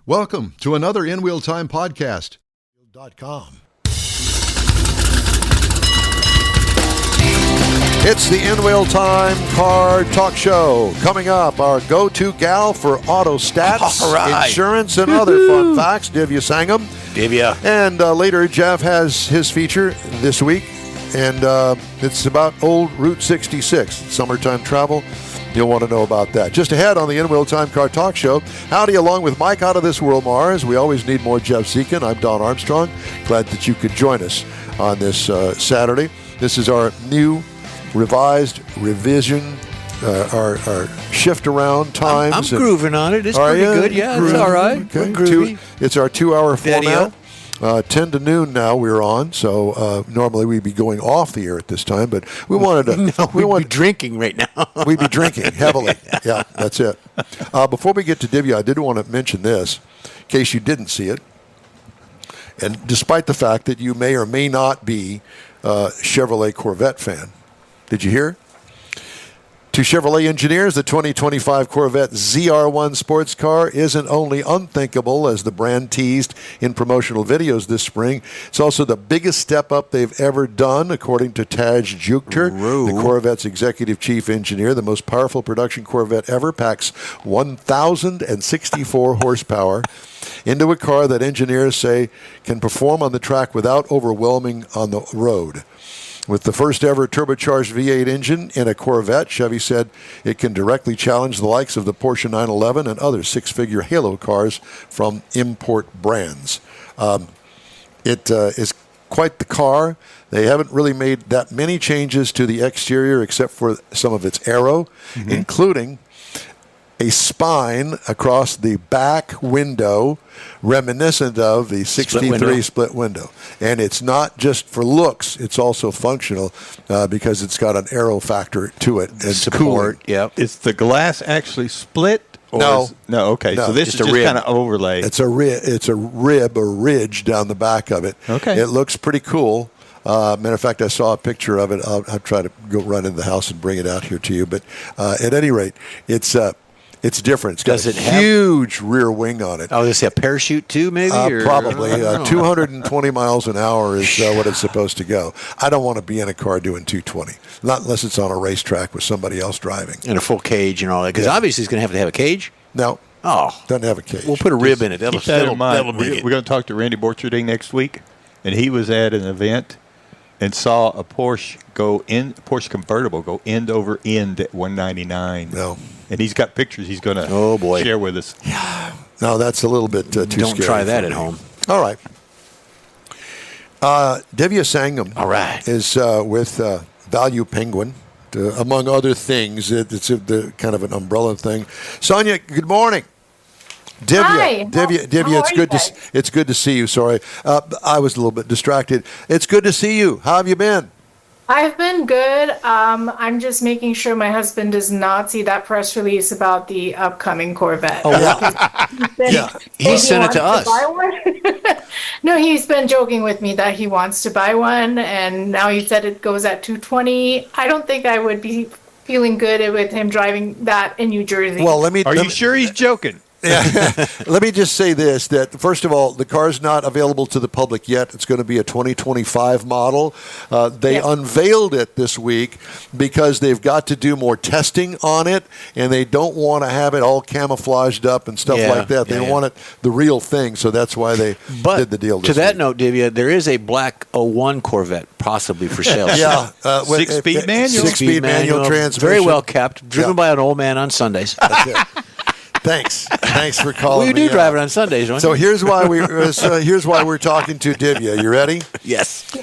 Welcome to another In Wheel Time podcast. .com. It's the In Wheel Time Car Talk Show. Coming up, our go-to gal for auto stats, insurance, and other fun facts, Divya Sangam. Divya. And later, Jeff has his feature this week, and it's about old Route 66, summertime travel. You'll want to know about that. Just ahead on the In Wheel Time Car Talk Show, howdy along with Mike out of this world, Mars. We always need more Jeff Zekin. I'm Don Armstrong. Glad that you could join us on this Saturday. This is our new revised revision, our shift around times. I'm grooving on it. It's pretty good. Yeah, it's all right. Okay. Groovy. It's our 2-hour Video. format. 10 to noon now we're on, so normally we'd be going off the air at this time, but we wanted to... We'd be drinking right now. We'd be drinking heavily. Yeah, that's it. Before we get to Divya, I did want to mention this, in case you didn't see it, and despite the fact that you may or may not be a Chevrolet Corvette fan. Did you hear? To Chevrolet engineers, the 2025 Corvette ZR1 sports car isn't only unthinkable, as the brand teased in promotional videos this spring, it's also the biggest step up they've ever done, according to Taj Jukter, the Corvette's executive chief engineer. The most powerful production Corvette ever packs 1,064 horsepower into a car that engineers say can perform on the track without overwhelming on the road. With the first ever turbocharged V8 engine in a Corvette, Chevy said it can directly challenge the likes of the Porsche 911 and other six-figure halo cars from import brands. It is quite the car. They haven't really made that many changes to the exterior except for some of its aero, including a spine across the back window reminiscent of the 63 split window. And it's not just for looks, it's also functional because it's got an aero factor to it. And Support, yep. Is the glass actually split? Or No. Okay. No. So this Just is a just rib. kind of overlay. It's a rib or ridge down the back of it. Okay. It looks pretty cool. Matter of fact, I saw a picture of it. I'll try to go run into the house and bring it out here to you. But at any rate, it's different. It's got a huge rear wing on it. Oh, is it a parachute too, maybe? Probably. 220 miles an hour is what it's supposed to go. I don't want to be in a car doing 220, not unless it's on a racetrack with somebody else driving. And a full cage and all that, because obviously it's going to have a cage. No. Oh. Doesn't have a cage. We'll put a rib in it. Keep that in mind. We're going to talk to Randy Borcherding next week, and he was at an event and saw a Porsche Porsche convertible go end over end at 199. No. And he's got pictures he's going to share with us. No, that's a little bit too scary. Don't try that at home. All right. Divya Sangam is with Value Penguin, among other things. It's the kind of an umbrella thing. Sonia, good morning. Divya, Hi. Divya, it's good to see you. Sorry, I was a little bit distracted. It's good to see you. How have you been? I've been good. I'm just making sure my husband does not see that press release about the upcoming Corvette. Oh, yeah. He sent it to us. No, he's been joking with me that he wants to buy one, and now he said it goes at 220. I don't think I would be feeling good with him driving that in New Jersey. Well, Are you sure he's joking? Yeah. Let me just say this, that first of all, the car's not available to the public yet. It's going to be a 2025 model. They unveiled it this week because they've got to do more testing on it, and they don't want to have it all camouflaged up and stuff like that. They want it the real thing, so that's why they did the deal this to that week. note, Divya, there is a black 01 Corvette possibly for sale. Yeah. Six-speed manual. Six-speed manual transmission. Very well kept. Driven by an old man on Sundays. That's it. Thanks for calling. Well, you me do out. drive it on Sundays, don't So you? here's why we're talking to Divya. You ready? Yes.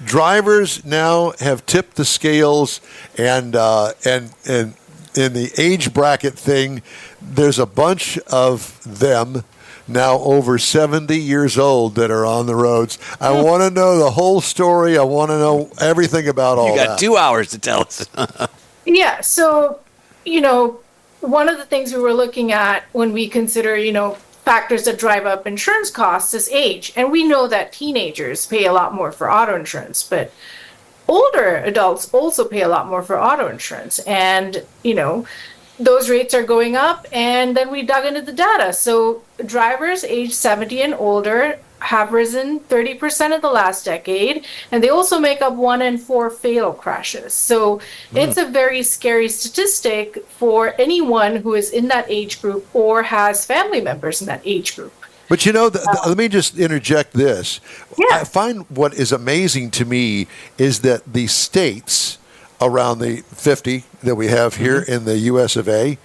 Drivers now have tipped the scales, and in the age bracket thing, there's a bunch of them now over 70 years old that are on the roads. I want to know the whole story. I want to know everything about all that. You got 2 hours to tell us. Yeah, so, one of the things we were looking at when we consider, factors that drive up insurance costs is age. And we know that teenagers pay a lot more for auto insurance, but older adults also pay a lot more for auto insurance. And, those rates are going up, and then we dug into the data. So drivers age 70 and older have risen 30% of the last decade, and they also make up 1 in 4 fatal crashes. So it's a very scary statistic for anyone who is in that age group or has family members in that age group. But let me just interject this. Yeah. I find what is amazing to me is that the states around the 50 that we have here in the US of A,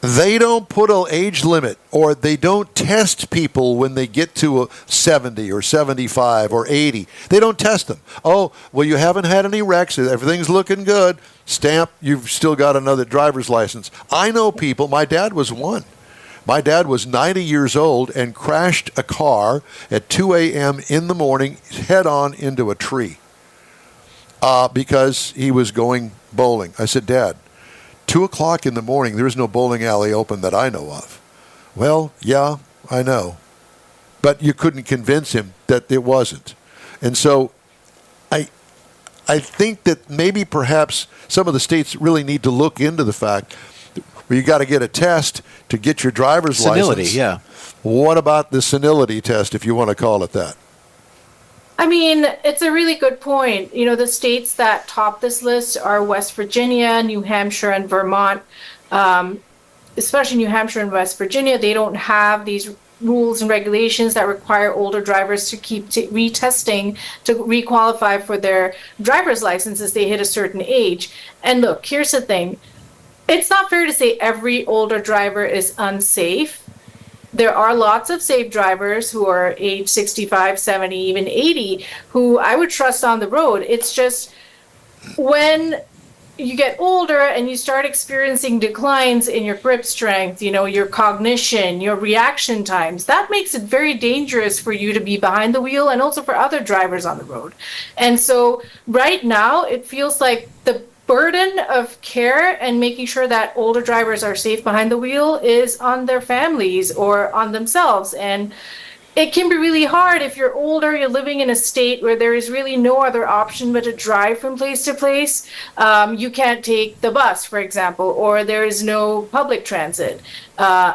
they don't put an age limit, or they don't test people when they get to 70 or 75 or 80. They don't test them. Oh, well, you haven't had any wrecks. Everything's looking good. Stamp, you've still got another driver's license. I know people, my dad was one. My dad was 90 years old and crashed a car at 2 a.m. in the morning, head on into a tree, because he was going bowling. I said, Dad, 2 o'clock in the morning, there's no bowling alley open that I know of. Well, yeah, I know. But you couldn't convince him that it wasn't. And so I think that maybe perhaps some of the states really need to look into the fact where you got to get a test to get your driver's Senility, license. yeah. What about the senility test, if you want to call it that? I mean, it's a really good point. You know, the states that top this list are West Virginia, New Hampshire, and Vermont. Especially New Hampshire and West Virginia, they don't have these rules and regulations that require older drivers to keep retesting to requalify for their driver's license as they hit a certain age. And look, here's the thing. It's not fair to say every older driver is unsafe. There are lots of safe drivers who are age 65, 70, even 80, who I would trust on the road. It's just when you get older and you start experiencing declines in your grip strength, you know, your cognition, your reaction times, that makes it very dangerous for you to be behind the wheel and also for other drivers on the road. And so right now, it feels like the burden of care and making sure that older drivers are safe behind the wheel is on their families or on themselves. And it can be really hard if you're older, you're living in a state where there is really no other option but to drive from place to place. You can't take the bus, for example, or there is no public transit,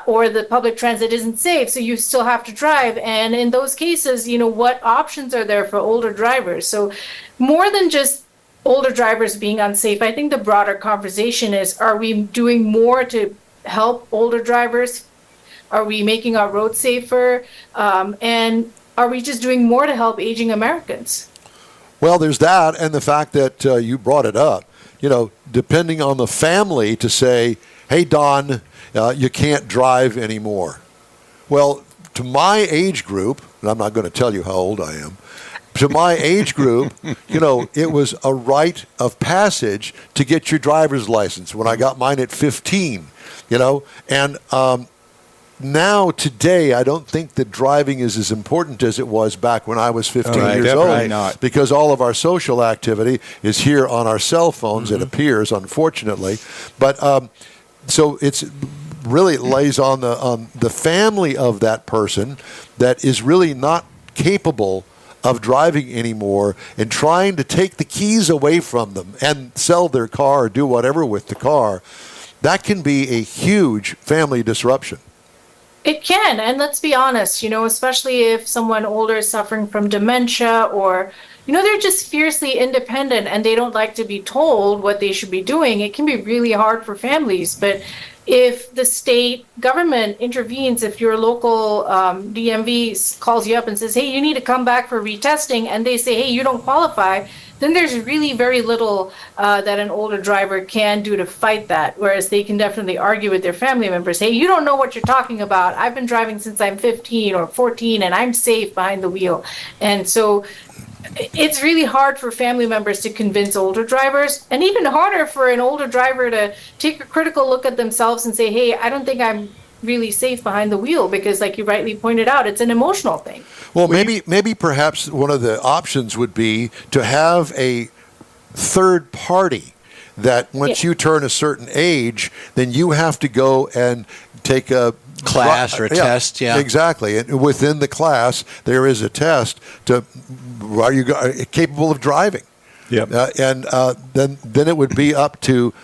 or the public transit isn't safe, so you still have to drive. And in those cases, you know, what options are there for older drivers? So more than just older drivers being unsafe, I think the broader conversation is, are we doing more to help older drivers? Are we making our roads safer? And are we just doing more to help aging Americans? Well, there's that, and the fact that you brought it up, you know, depending on the family to say, hey, Don, you can't drive anymore. Well, to my age group, and I'm not going to tell you how old I am, to my age group, you know, it was a rite of passage to get your driver's license when I got mine at 15, you know, and now, today, I don't think that driving is as important as it was back when I was 15 years old. Definitely not. Because all of our social activity is here on our cell phones, it appears, unfortunately. But so it's really lays on the family of that person that is really not capable of driving anymore and trying to take the keys away from them and sell their car or do whatever with the car. That can be a huge family disruption. It can, and let's be honest, you know, especially if someone older is suffering from dementia or, you know, they're just fiercely independent and they don't like to be told what they should be doing. It can be really hard for families. But if the state government intervenes, if your local DMV calls you up and says, hey, you need to come back for retesting, and they say, hey, you don't qualify, then there's really very little that an older driver can do to fight that. Whereas they can definitely argue with their family members, hey, you don't know what you're talking about. I've been driving since I'm 15 or 14 and I'm safe behind the wheel. And so it's really hard for family members to convince older drivers, and even harder for an older driver to take a critical look at themselves and say, hey, I don't think I'm really safe behind the wheel, because like you rightly pointed out, it's an emotional thing. Well, maybe perhaps one of the options would be to have a third party that once you turn a certain age, then you have to go and take a class or a test. Yeah, exactly. And within the class, there is a test to are you capable of driving? Yep. And then it would be up to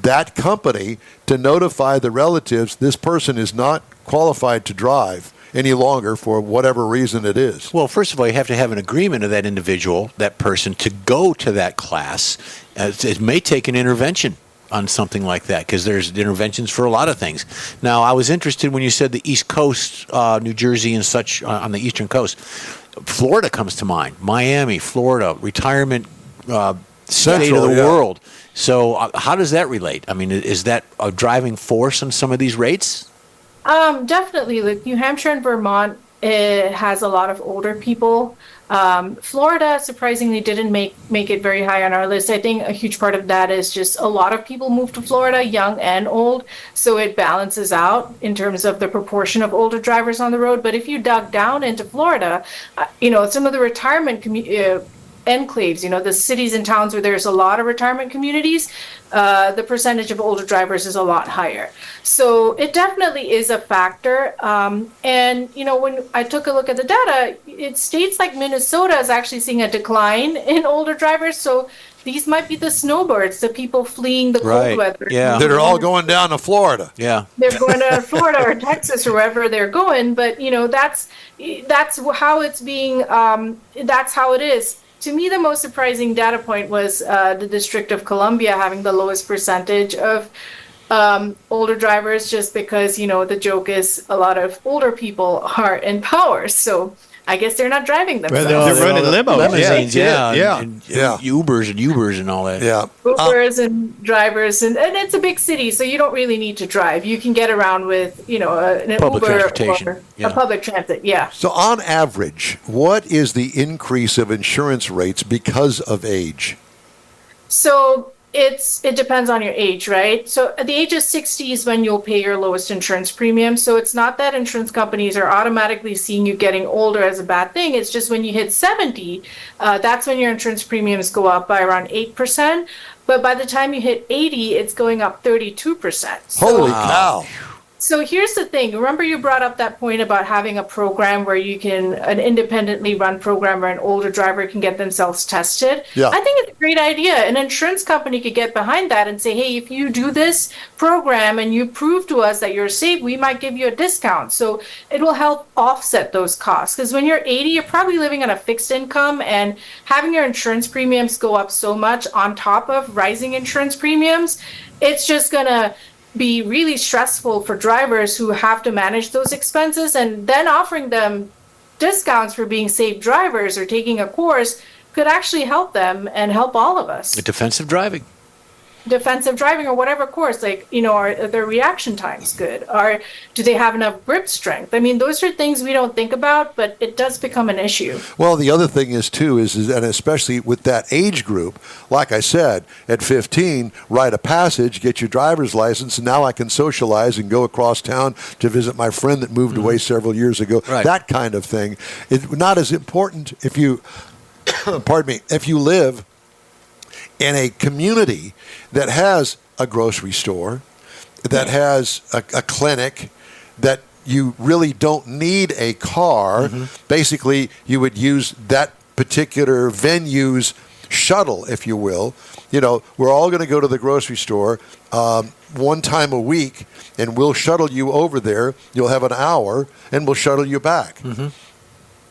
that company to notify the relatives this person is not qualified to drive any longer for whatever reason it is. Well, first of all, you have to have an agreement of that individual, that person, to go to that class. It may take an intervention on something like that, because there's interventions for a lot of things. Now, I was interested when you said the East Coast, New Jersey and such, on the Eastern Coast. Florida comes to mind. Miami, Florida, retirement state of the world. So how does that relate? I mean, is that a driving force on some of these rates? Definitely. Like New Hampshire and Vermont, it has a lot of older people. Florida surprisingly didn't make it very high on our list. I think a huge part of that is just a lot of people move to Florida, young and old, so it balances out in terms of the proportion of older drivers on the road. But if you dug down into Florida, some of the retirement enclaves, the cities and towns where there's a lot of retirement communities, the percentage of older drivers is a lot higher. So it definitely is a factor. And when I took a look at the data, states like Minnesota is actually seeing a decline in older drivers. So these might be the snowbirds, the people fleeing the cold weather. Yeah. That are all going down to Florida. Yeah. They're going to Florida or Texas or wherever they're going. But, that's how it's being, that's how it is. To me, the most surprising data point was the District of Columbia having the lowest percentage of older drivers, just because, the joke is a lot of older people are in power. So I guess they're not driving themselves. They're running limos. Limousines, yeah. And Ubers and all that. Yeah. Ubers and drivers, and it's a big city, so you don't really need to drive. You can get around with, an Public Uber transportation. or Yeah. a public transit. Yeah. So on average, what is the increase of insurance rates because of age? So it depends on your age, right? So at the age of 60 is when you'll pay your lowest insurance premium. So it's not that insurance companies are automatically seeing you getting older as a bad thing. It's just when you hit 70, that's when your insurance premiums go up by around 8%. But by the time you hit 80, it's going up 32%. So, Holy cow. So here's the thing. Remember you brought up that point about having a program where you can, an independently run program where an older driver can get themselves tested? Yeah. I think it's a great idea. An insurance company could get behind that and say, hey, if you do this program and you prove to us that you're safe, we might give you a discount. So it will help offset those costs. Because when you're 80, you're probably living on a fixed income, and having your insurance premiums go up so much on top of rising insurance premiums, it's just going to be really stressful for drivers who have to manage those expenses, and then offering them discounts for being safe drivers or taking a course could actually help them and help all of us. Defensive driving Or whatever course, are their reaction times good? Or do they have enough grip strength? I mean, those are things we don't think about, but it does become an issue. Well, the other thing is, too, is and especially with that age group, like I said, at 15, rite of passage, get your driver's license, and now I can socialize and go across town to visit my friend that moved away several years ago. Right. That kind of thing. It's not as important if you, if you live in a community that has a grocery store, that has a clinic, that you really don't need a car. Basically, you would use that particular venue's shuttle, if you will. We're all going to go to the grocery store one time a week, and we'll shuttle you over there. You'll have an hour, and we'll shuttle you back.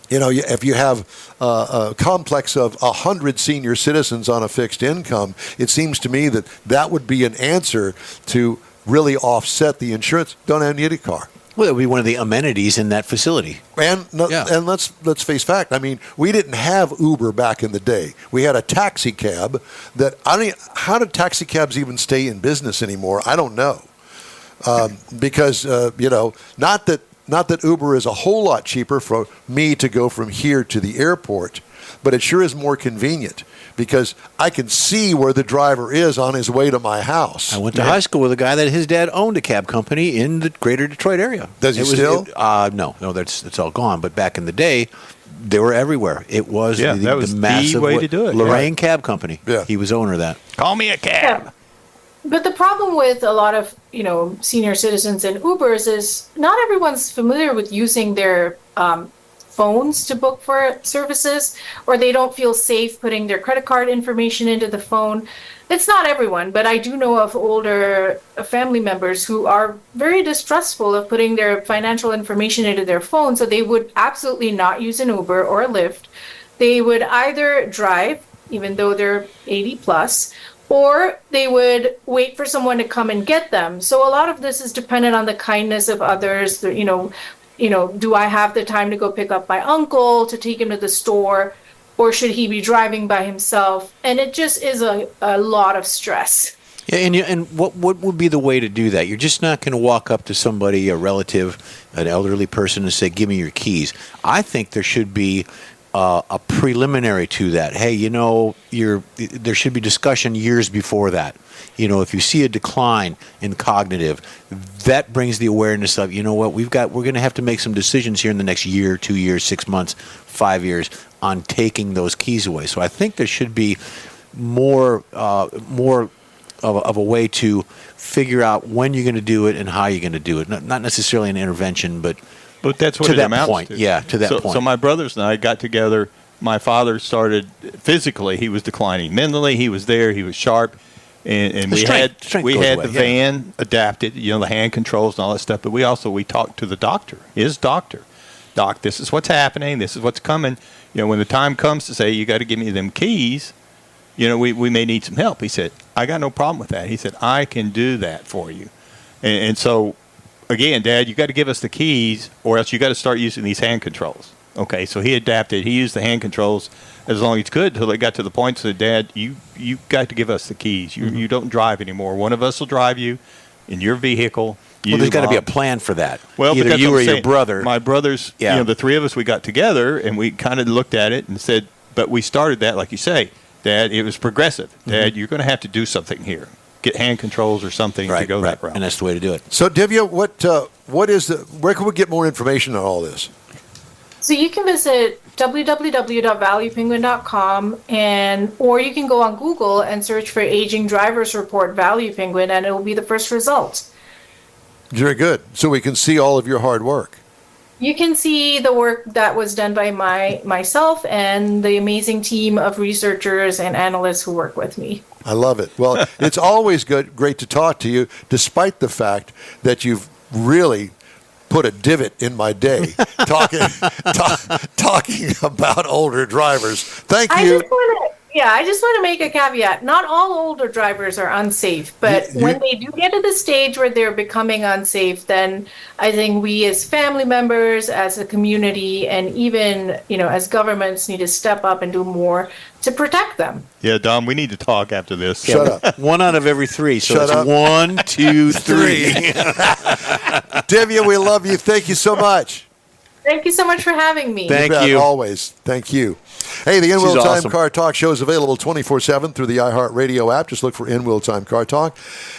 If you have a complex of 100 senior citizens on a fixed income, it seems to me that would be an answer to really offset the insurance. Don't need a car. Well, it would be one of the amenities in that facility. And let's face fact. I mean, we didn't have Uber back in the day. We had a taxi cab that how did taxi cabs even stay in business anymore? I don't know. Because not that Uber is a whole lot cheaper for me to go from here to the airport, but it sure is more convenient because I can see where the driver is on his way to my house. I went to high school with a guy that his dad owned a cab company in the greater Detroit area. Does he still? No, it's all gone. But back in the day, they were everywhere. It was that was the massive way to do it. Lorraine Cab Company. Yeah. He was owner of that. Call me a cab. Yeah. But the problem with a lot of, senior citizens and Ubers is not everyone's familiar with using their phones to book for services, or they don't feel safe putting their credit card information into the phone. it's not everyone, but I do know of older family members who are very distrustful of putting their financial information into their phone, so they would absolutely not use an Uber or a Lyft. They would either drive, even though they're 80 plus, or they would wait for someone to come and get them. So a lot of this is dependent on the kindness of others. Do I have the time to go pick up my uncle to take him to the store? Or should he be driving by himself? And it just is a lot of stress. Yeah, and what would be the way to do that? You're just not going to walk up to somebody, a relative, an elderly person, and say, "Give me your keys." I think there should be a preliminary to that. Hey, there should be discussion years before that. If you see a decline in cognitive, that brings the awareness of, what, we're going to have to make some decisions here in the next year, 2 years, 6 months, 5 years on taking those keys away. So I think there should be more of a way to figure out when you're going to do it and how you're going to do it. Not necessarily an intervention, but that's what to it that amounts point. to. Yeah, to that point. So my brothers and I got together. My father started physically; he was declining. Mentally, he was there. He was sharp, and we had the van adapted. The hand controls and all that stuff. But we talked to the doctor. His doctor, Doc, this is what's happening. This is what's coming. When the time comes to say you got to give me them keys, we may need some help. He said, I got no problem with that. He said, I can do that for you, and so. Again, Dad, you got to give us the keys, or else you got to start using these hand controls. Okay, so he adapted. He used the hand controls as long as he could until it got to the point. So, Dad, you got to give us the keys. You don't drive anymore. One of us will drive you in your vehicle. Well, there's got to be a plan for that. Well, either you or your brother. My brothers, the three of us, we got together and we kind of looked at it and said, but we started that, like you say, Dad, it was progressive. Dad, you're going to have to do something here. Get hand controls or something to go that route. And that's the way to do it. So, Divya, where can we get more information on all this? So you can visit www.valuepenguin.com or you can go on Google and search for Aging Drivers Report Value Penguin, and it will be the first result. Very good. So we can see all of your hard work. You can see the work that was done by myself and the amazing team of researchers and analysts who work with me. I love it. Well, it's always great to talk to you, despite the fact that you've really put a divot in my day talking about older drivers. Thank you. I just want to make a caveat. Not all older drivers are unsafe, but when they do get to the stage where they're becoming unsafe, then I think we as family members, as a community, and even, as governments need to step up and do more to protect them. Yeah, Dom, we need to talk after this. Shut up. 1 out of every 3. So Shut it's up. 1, 2, 3. Divya, we love you. Thank you so much. Thank you so much for having me. Thank you. Always. Thank you. Hey, the In-Wheel Time awesome. Car Talk show is available 24/7 through the iHeartRadio app. Just look for In-Wheel Time Car Talk.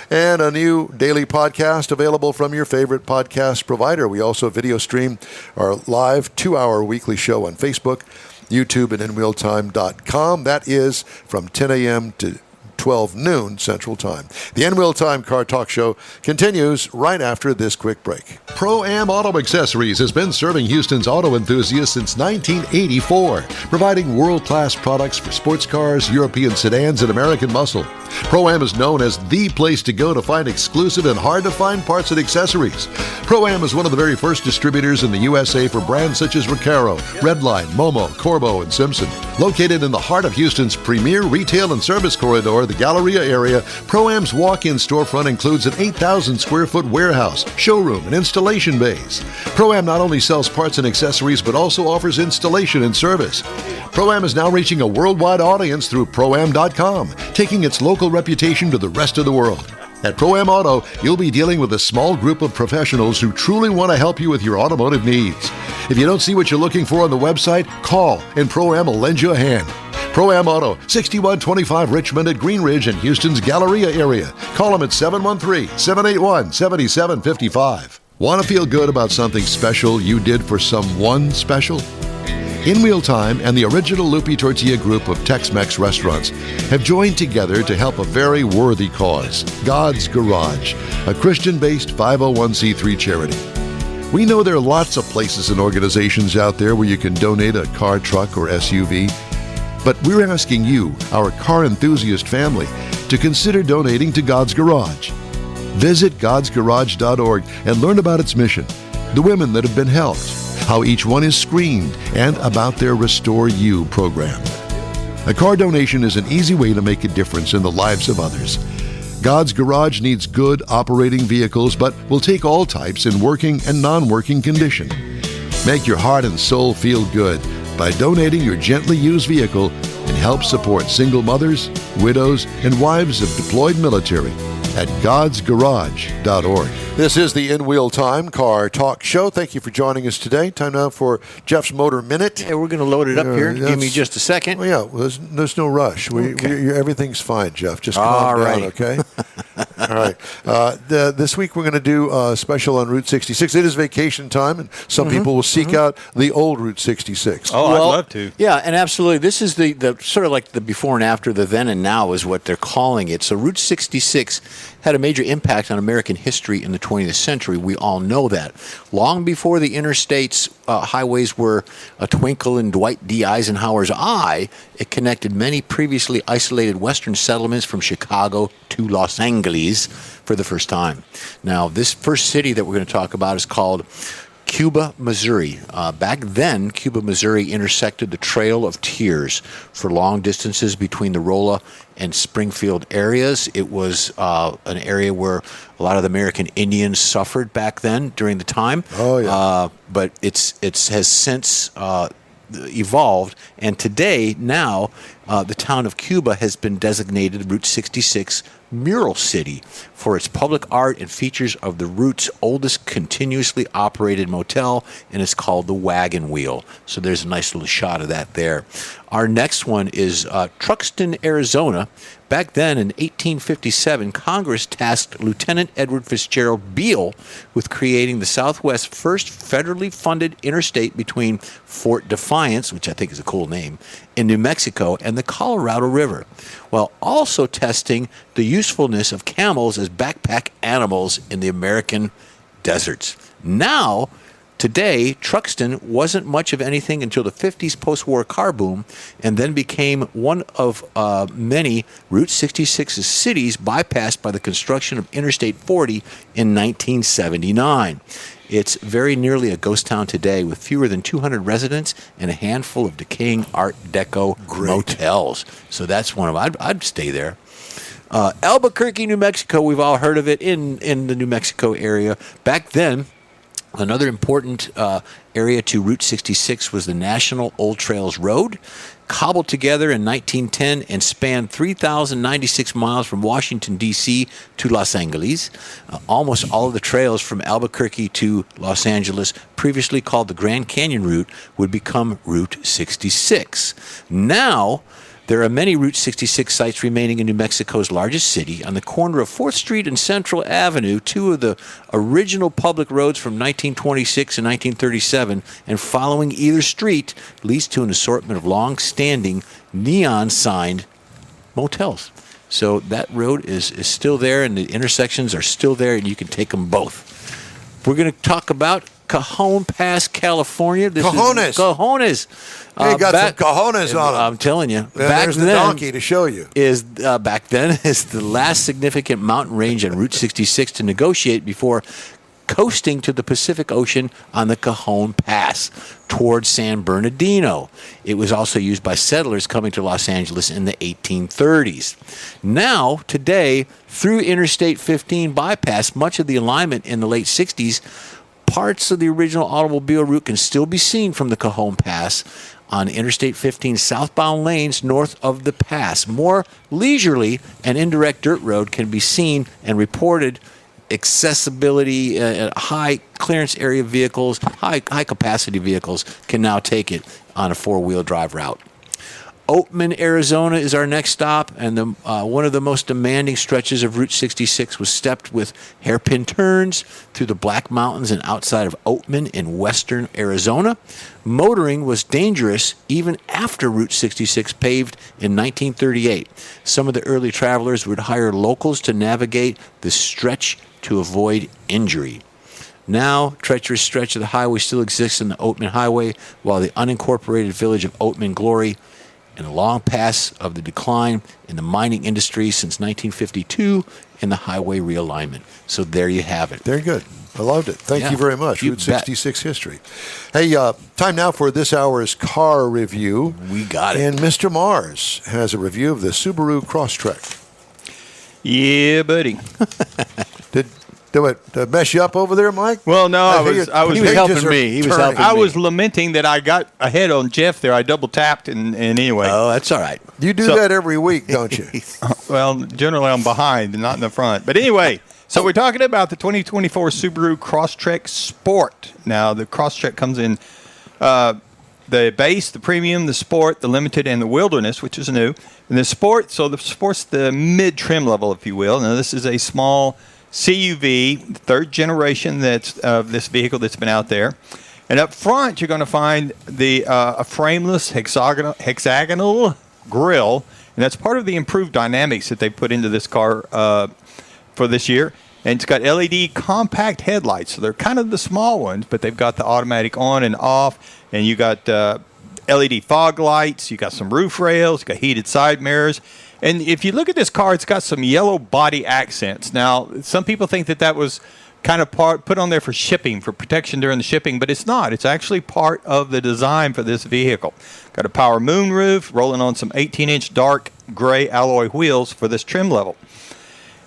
And a new daily podcast available from your favorite podcast provider. We also video stream our live 2-hour weekly show on Facebook, YouTube, and InWheelTime.com. That is from 10 a.m. to 12 noon Central Time. The In-Wheel Time Car Talk Show continues right after this quick break. ProAm Auto Accessories has been serving Houston's auto enthusiasts since 1984, providing world-class products for sports cars, European sedans, and American muscle. ProAm is known as the place to go to find exclusive and hard-to-find parts and accessories. ProAm is one of the very first distributors in the USA for brands such as Recaro, Redline, Momo, Corbo, and Simpson. Located in the heart of Houston's premier retail and service corridor, the Galleria area, ProAm's walk-in storefront includes an 8,000 square foot warehouse, showroom, and installation bays. ProAm not only sells parts and accessories, but also offers installation and service. ProAm is now reaching a worldwide audience through ProAm.com, taking its local reputation to the rest of the world. At ProAm Auto, you'll be dealing with a small group of professionals who truly want to help you with your automotive needs. If you don't see what you're looking for on the website, call and ProAm will lend you a hand. ProAm Auto, 6125 Richmond at Green Ridge in Houston's Galleria area. Call them at 713-781-7755. Want to feel good about something special you did for someone special? In-Wheel Time and the original Lupe Tortilla group of Tex-Mex restaurants have joined together to help a very worthy cause, God's Garage, a Christian-based 501c3 charity. We know there are lots of places and organizations out there where you can donate a car, truck, or SUV. But we're asking you, our car enthusiast family, to consider donating to God's Garage. Visit godsgarage.org and learn about its mission, the women that have been helped, how each one is screened, and about their Restore You program. A car donation is an easy way to make a difference in the lives of others. God's Garage needs good operating vehicles, but will take all types in working and non-working condition. Make your heart and soul feel good by donating your gently used vehicle and help support single mothers, widows, and wives of deployed military at godsgarage.org. This is the In Wheel Time Car Talk Show. Thank you for joining us today. Time now for Jeff's Motor Minute. Hey, we're going to load it up here. Give me just a second. Well, yeah, there's no rush. Everything's fine, Jeff. Just calm down, okay? All right. This week we're going to do a special on Route 66. It is vacation time, and some people will seek out the old Route 66. Oh, I'd love to. Yeah, and absolutely. This is the sort of like the before and after, the then and now is what they're calling it. So Route 66 had a major impact on American history in the 20th century. We all know that. Long before the interstates, highways were a twinkle in Dwight D. Eisenhower's eye, it connected many previously isolated western settlements from Chicago to Los Angeles for the first time. Now, this first city that we're going to talk about is called Cuba, Missouri. Back then, Cuba, Missouri intersected the Trail of Tears for long distances between the Rolla and Springfield areas. It was an area where a lot of the American Indians suffered back then during the time. Oh, yeah. But it has since evolved, and today, now, the town of Cuba has been designated Route 66 Mural City for its public art and features of the route's oldest continuously operated motel, and it's called the Wagon Wheel. So there's a nice little shot of that there. Our next one is Truxton, Arizona. Back then, in 1857, Congress tasked Lieutenant Edward Fitzgerald Beale with creating the Southwest's first federally funded interstate between Fort Defiance, which I think is a cool name, in New Mexico, and the Colorado River, while also testing the usefulness of camels as backpack animals in the American deserts. Now, today, Truxton wasn't much of anything until the 50s post-war car boom, and then became one of many Route 66's cities bypassed by the construction of Interstate 40 in 1979. It's very nearly a ghost town today, with fewer than 200 residents and a handful of decaying Art Deco motels. So that's one of them. I'd stay there. Albuquerque, New Mexico. We've all heard of it in the New Mexico area. Back then, another important area to Route 66 was the National Old Trails Road, cobbled together in 1910 and spanned 3,096 miles from Washington, D.C. to Los Angeles. Almost all of the trails from Albuquerque to Los Angeles, previously called the Grand Canyon Route, would become Route 66. Now, there are many Route 66 sites remaining in New Mexico's largest city. On the corner of 4th Street and Central Avenue, two of the original public roads from 1926 and 1937, and following either street leads to an assortment of long-standing neon-signed motels. So that road is still there, and the intersections are still there, and you can take them both. We're going to talk about Cajon Pass, California. Cojones. Hey, got some cojones on them. I'm telling you. There's the donkey to show you. Back then is the last significant mountain range on Route 66 to negotiate before coasting to the Pacific Ocean on the Cajon Pass towards San Bernardino. It was also used by settlers coming to Los Angeles in the 1830s. Now, today, through Interstate 15 bypass, much of the alignment in the late 60s, parts of the original automobile route can still be seen from the Cajon Pass on Interstate 15 southbound lanes north of the pass. More leisurely and indirect dirt road can be seen and reported. Accessibility, high clearance area vehicles, high capacity vehicles can now take it on a four-wheel drive route. Oatman, Arizona is our next stop, and one of the most demanding stretches of Route 66 was stepped with hairpin turns through the Black Mountains and outside of Oatman in western Arizona. Motoring was dangerous even after Route 66 paved in 1938. Some of the early travelers would hire locals to navigate the stretch to avoid injury. Now, treacherous stretch of the highway still exists in the Oatman Highway, while the unincorporated village of Oatman Glory in the long pass of the decline in the mining industry since 1952 and the highway realignment. So there you have it. Very good. I loved it. Thank you very much. You Route 66 history. Hey, time now for this hour's car review. We got it. And Mr. Mars has a review of the Subaru Crosstrek. Yeah, buddy. Did it mess you up over there, Mike? Well, no, I was He was helping me. He was helping me. I was lamenting that I got ahead on Jeff there. I double tapped, and anyway. Oh, that's all right. You do that every week, don't you? Well, generally I'm behind and not in the front. But anyway, so we're talking about the 2024 Subaru Crosstrek Sport. Now, the Crosstrek comes in the base, the premium, the sport, the limited, and the wilderness, which is new. And the sport, so the sport's the mid-trim level, if you will. Now, this is a small CUV, third generation that's of this vehicle that's been out there. And up front, you're going to find the a frameless hexagonal grille, and that's part of the improved dynamics that they put into this car for this year. And it's got LED compact headlights, so they're kind of the small ones, but they've got the automatic on and off, and you got LED fog lights, you got some roof rails, you got heated side mirrors. And if you look at this car, it's got some yellow body accents. Now, some people think that was kind of put on there for shipping, for protection during the shipping, but it's not. It's actually part of the design for this vehicle. Got a power moonroof, rolling on some 18-inch dark gray alloy wheels for this trim level.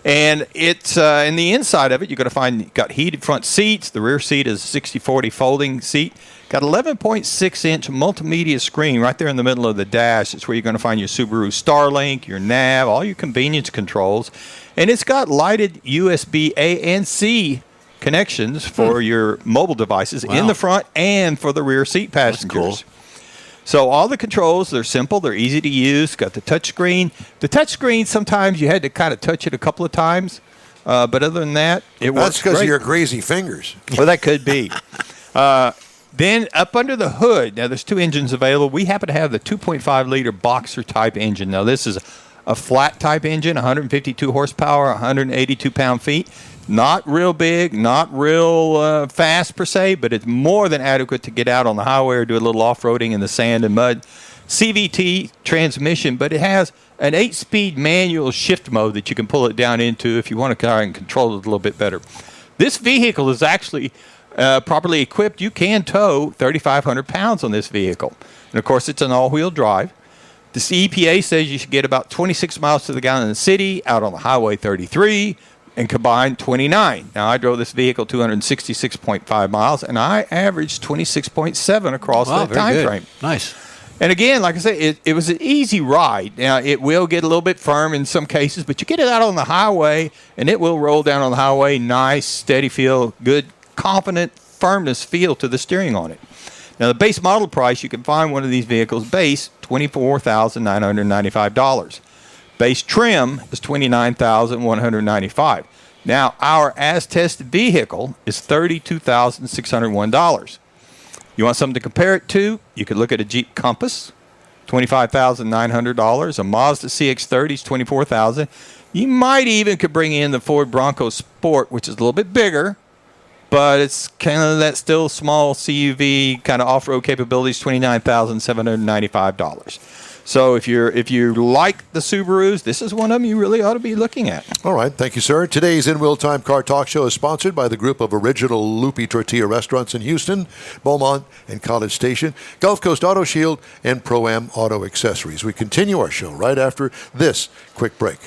And it's in the inside of it, you're going to find got heated front seats. The rear seat is a 60/40 folding seat. Got 11.6-inch multimedia screen right there in the middle of the dash. It's where you're going to find your Subaru Starlink, your nav, all your convenience controls. And it's got lighted USB A and C connections for your mobile devices in the front and for the rear seat passengers. That's cool. So all the controls, they're simple, they're easy to use. Got the touch screen. The touch screen, sometimes you had to kind of touch it a couple of times. But other than that, it works That's because great. of your crazy fingers. Well, that could be. Then up under the hood, now there's two engines available. We happen to have the 2.5-liter Boxer type engine. Now this is a flat type engine, 152 horsepower, 182 pound-feet. Not real big, not real fast per se, but it's more than adequate to get out on the highway or do a little off-roading in the sand and mud. CVT transmission, but it has an 8-speed manual shift mode that you can pull it down into if you want to try and control it a little bit better. This vehicle is actually properly equipped. You can tow 3,500 pounds on this vehicle. And, of course, it's an all-wheel drive. The EPA says you should get about 26 miles to the gallon in the city, out on the highway 33, and combined 29. Now, I drove this vehicle 266.5 miles, and I averaged 26.7 across that time frame. Nice. And again, like I said, it was an easy ride. Now, it will get a little bit firm in some cases, but you get it out on the highway, and it will roll down on the highway. Nice, steady feel, good, confident firmness feel to the steering on it. Now, the base model price, you can find one of these vehicles base, $24,995. Base trim is $29,195. Now, our as-tested vehicle is $32,601. You want something to compare it to? You could look at a Jeep Compass, $25,900. A Mazda CX-30 is $24,000. You might even could bring in the Ford Bronco Sport, which is a little bit bigger, but it's kind of that still small CUV kind of off-road capabilities, $29,795. So if you like the Subarus, this is one of them you really ought to be looking at. All right. Thank you, sir. Today's In Real Time Car Talk Show is sponsored by the group of original Lupe Tortilla restaurants in Houston, Beaumont, and College Station, Gulf Coast Auto Shield, and ProAm Auto Accessories. We continue our show right after this quick break.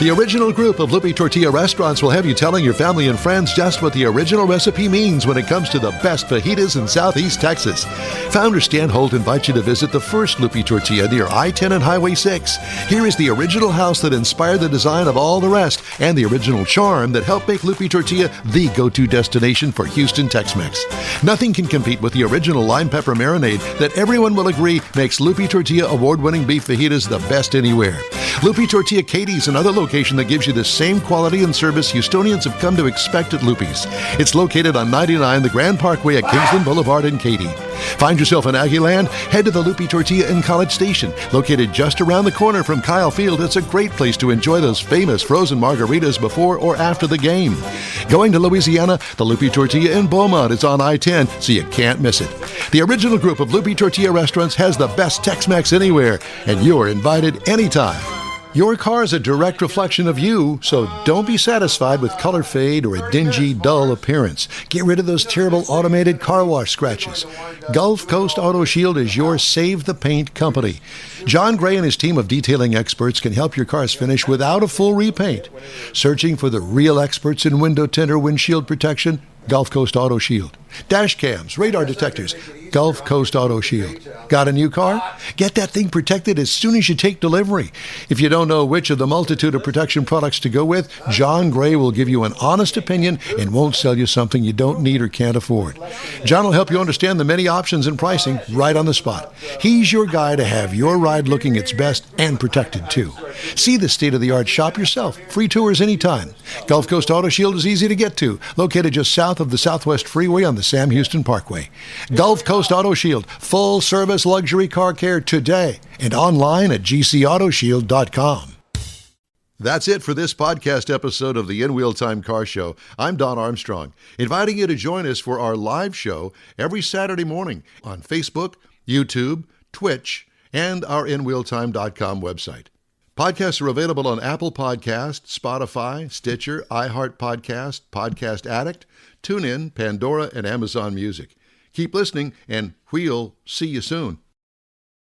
The original group of Lupe Tortilla restaurants will have you telling your family and friends just what the original recipe means when it comes to the best fajitas in Southeast Texas. Founder Stan Holt invites you to visit the first Lupe Tortilla near I-10 and Highway 6. Here is the original house that inspired the design of all the rest and the original charm that helped make Lupe Tortilla the go-to destination for Houston Tex-Mex. Nothing can compete with the original lime pepper marinade that everyone will agree makes Lupe Tortilla award-winning beef fajitas the best anywhere. Lupe Tortilla Katy's another location that gives you the same quality and service Houstonians have come to expect at Lupe's. It's located on 99 the Grand Parkway at Kingsland Boulevard in Katy. Find yourself in Aggieland? Head to the Lupe Tortilla in College Station. Located just around the corner from Kyle Field, it's a great place to enjoy those famous frozen margaritas before or after the game. Going to Louisiana? The Lupe Tortilla in Beaumont is on I-10, so you can't miss it. The original group of Lupe Tortilla restaurants has the best Tex-Mex anywhere, and you're invited anytime. Your car is a direct reflection of you, so don't be satisfied with color fade or a dingy, dull appearance. Get rid of those terrible automated car wash scratches. Gulf Coast Auto Shield is your Save the Paint company. John Gray and his team of detailing experts can help your cars finish without a full repaint. Searching for the real experts in window tint or windshield protection? Gulf Coast Auto Shield. Dash cams, radar detectors, Gulf Coast Auto Shield. Got a new car? Get that thing protected as soon as you take delivery. If you don't know which of the multitude of protection products to go with, John Gray will give you an honest opinion and won't sell you something you don't need or can't afford. John will help you understand the many options and pricing right on the spot. He's your guy to have your ride looking its best and protected too. See the state-of-the-art shop yourself. Free tours anytime. Gulf Coast Auto Shield is easy to get to, located just south of the Southwest Freeway on the Sam Houston Parkway. Gulf Coast Auto Shield, full service luxury car care today and online at gcautoshield.com. That's it for this podcast episode of the In Wheel Time Car Show. I'm Don Armstrong, inviting you to join us for our live show every Saturday morning on Facebook, YouTube, Twitch, and our InWheelTime.com website. Podcasts are available on Apple Podcasts, Spotify, Stitcher, iHeart Podcast, Podcast Addict, TuneIn, Pandora, and Amazon Music. Keep listening, and we'll see you soon.